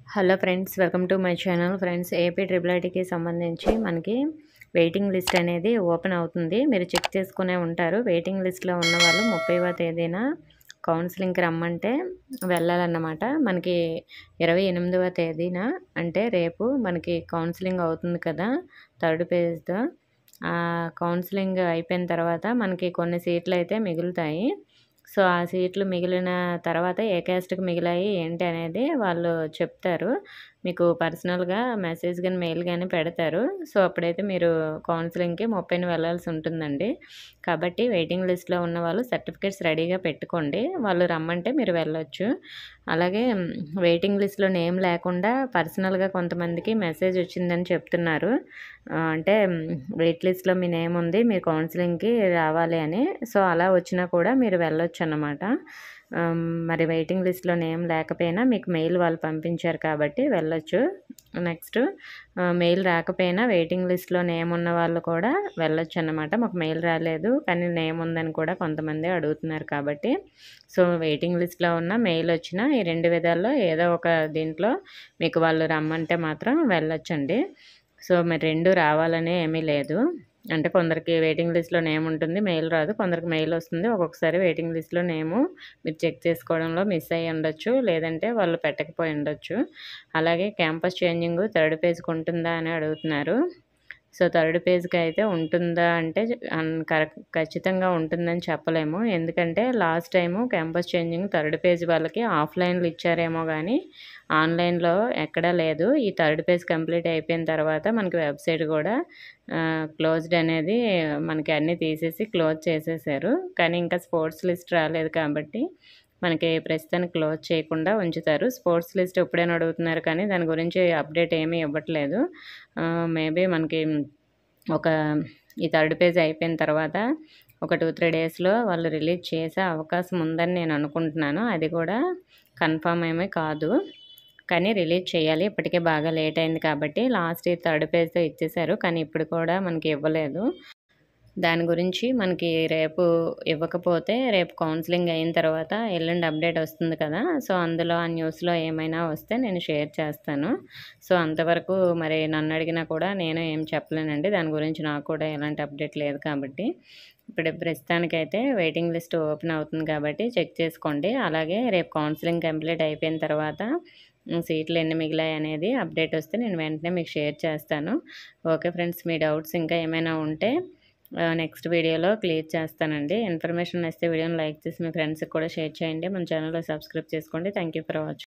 Hello friends, welcome to my channel. Friends, AP triple ఐటీకి సంబంధించి మనకి వెయిటింగ్ లిస్ట్ అనేది ఓపెన్ అవుతుంది. మీరు చెక్ చేసుకునే ఉంటారు. వెయిటింగ్ లిస్ట్లో ఉన్న వాళ్ళు 30వ తేదీన కౌన్సిలింగ్కి రమ్మంటే వెళ్ళాలన్నమాట. మనకి 28వ తేదీన అంటే రేపు మనకి కౌన్సిలింగ్ అవుతుంది కదా, థర్డ్ పేజ్తో. ఆ కౌన్సిలింగ్ అయిపోయిన తర్వాత మనకి కొన్ని సీట్లు అయితే మిగులుతాయి. సో, ఆ సీట్లు మిగిలిన తర్వాత ఏ క్యాస్ట్‌కి మిగిలాయి ఏంటి అనేది వాళ్ళు చెప్తారు. మీకు పర్సనల్‌గా మెసేజ్ గాని, మెయిల్ గాని పెడతారు. సో, అప్పుడైతే మీరు కౌన్సిలింగ్‌కి 30న వెళ్ళాల్సి ఉంటుందండి. కాబట్టి వెయిటింగ్ లిస్ట్‌లో ఉన్నవాళ్ళు సర్టిఫికేట్స్ రెడీగా పెట్టుకోండి. వాళ్ళు రమ్మంటే మీరు వెళ్ళొచ్చు. అలాగే వెయిటింగ్ లిస్ట్‌లో నేమ్ లేకుండా పర్సనల్‌గా కొంతమందికి మెసేజ్ వచ్చిందని చెప్తున్నారు. అంటే వెయిట్ లిస్ట్‌లో మీ నేమ్ ఉంది, మీరు కౌన్సిలింగ్‌కి రావాలి అని. సో, అలా వచ్చినా కూడా మీరు వెళ్ళొచ్చన్నమాట. మరి వెయిటింగ్ లిస్ట్‌లో నేమ్ లేకపోయినా మీకు మెయిల్ వాళ్ళు పంపించారు కాబట్టి వెళ్ళొచ్చు. నెక్స్ట్ మెయిల్ రాకపోయినా వెయిటింగ్ లిస్ట్‌లో నేమ్ ఉన్న వాళ్ళు కూడా వెళ్ళొచ్చన్నమాట. మాకు మెయిల్ రాలేదు కానీ నేమ్ ఉందని కూడా కొంతమంది అడుగుతున్నారు కాబట్టి. సో, వెయిటింగ్ లిస్ట్‌లో ఉన్న మెయిల్ వచ్చినా ఈ 2 విధాల్లో ఏదో ఒక దీంట్లో మీకు వాళ్ళు రమ్మంటే మాత్రం వెళ్ళొచ్చండి. సో, మరి 2 రావాలని ఏమీ లేదు. అంటే కొందరికి వెయిటింగ్ లిస్ట్‌లో నేమ్ ఉంటుంది, మెయిల్ రాదు. కొందరికి మెయిల్ వస్తుంది. ఒక్కొక్కసారి వెయిటింగ్ లిస్ట్‌లో నేము మీరు చెక్ చేసుకోవడంలో మిస్ అయ్యి ఉండొచ్చు. లేదంటే వాళ్ళు పెట్టకపోయి ఉండొచ్చు. అలాగే క్యాంపస్ చేంజింగ్ థర్డ్ పేజ్‌కి ఉంటుందా అని అడుగుతున్నారు. సో, థర్డ్ పేజ్‌కి అయితే ఉంటుందా అంటే ఖచ్చితంగా ఉంటుందని చెప్పలేము. ఎందుకంటే last time campus changing third page వాళ్ళకి ఆఫ్‌లైన్‌లో ఇచ్చారేమో గానీ ఆన్‌లైన్‌లో ఎక్కడా లేదు. ఈ థర్డ్ పేజ్ కంప్లీట్ అయిపోయిన తర్వాత మనకి వెబ్‌సైట్ కూడా క్లోజ్డ్ అనేది మనకి అన్నీ తీసేసి క్లోజ్ చేసేసారు. కానీ ఇంకా స్పోర్ట్స్ లిస్ట్ రాలేదు కాబట్టి మనకి ప్రస్తుతానికి క్లోజ్ చేయకుండా ఉంచుతారు. స్పోర్ట్స్ లిస్ట్ ఎప్పుడైనా అడుగుతున్నారు కానీ దాని గురించి అప్డేట్ ఏమీ ఇవ్వట్లేదు. మేబీ మనకి ఒక ఈ థర్డ్ పేజ్ అయిపోయిన తర్వాత ఒక 2, 3 డేస్‌లో వాళ్ళు రిలీజ్ చేసే అవకాశం ఉందని నేను అనుకుంటున్నాను. అది కూడా కన్ఫర్మ్ ఏమీ కాదు. కానీ రిలీజ్ చేయాలి. ఇప్పటికే బాగా లేట్ అయింది కాబట్టి లాస్ట్ ఈ థర్డ్ పేజ్‌తో ఇచ్చేశారు. కానీ ఇప్పుడు కూడా మనకి ఇవ్వలేదు. దాని గురించి మనకి రేపు ఇవ్వకపోతే రేపు కౌన్సిలింగ్ అయిన తర్వాత ఎల్లుండి అప్డేట్ వస్తుంది కదా! సో, అందులో ఆ న్యూస్‌లో ఏమైనా వస్తే నేను షేర్ చేస్తాను. సో, అంతవరకు మరి నన్ను అడిగినా కూడా నేను ఏం చెప్పలేనండి. దాని గురించి నాకు కూడా ఎలాంటి అప్డేట్ లేదు కాబట్టి. ఇప్పుడు ప్రస్తుతానికైతే వెయిటింగ్ లిస్ట్ ఓపెన్ అవుతుంది కాబట్టి చెక్ చేసుకోండి. అలాగే రేపు కౌన్సిలింగ్ కంప్లీట్ అయిపోయిన తర్వాత సీట్లు ఎన్ని మిగిలాయి అనేది అప్డేట్ వస్తే నేను వెంటనే మీకు షేర్ చేస్తాను. ఓకే ఫ్రెండ్స్, మీ డౌట్స్ ఇంకా ఏమైనా ఉంటే నెక్స్ట్ వీడియోలో క్లియర్ చేస్తానండి. ఇన్ఫర్మేషన్ నచ్చితే వీడియోని లైక్ చేసి మీ ఫ్రెండ్స్‌కి కూడా షేర్ చేయండి. మన ఛానల్‌లో సబ్స్క్రైబ్ చేసుకోండి. Thank you for watching.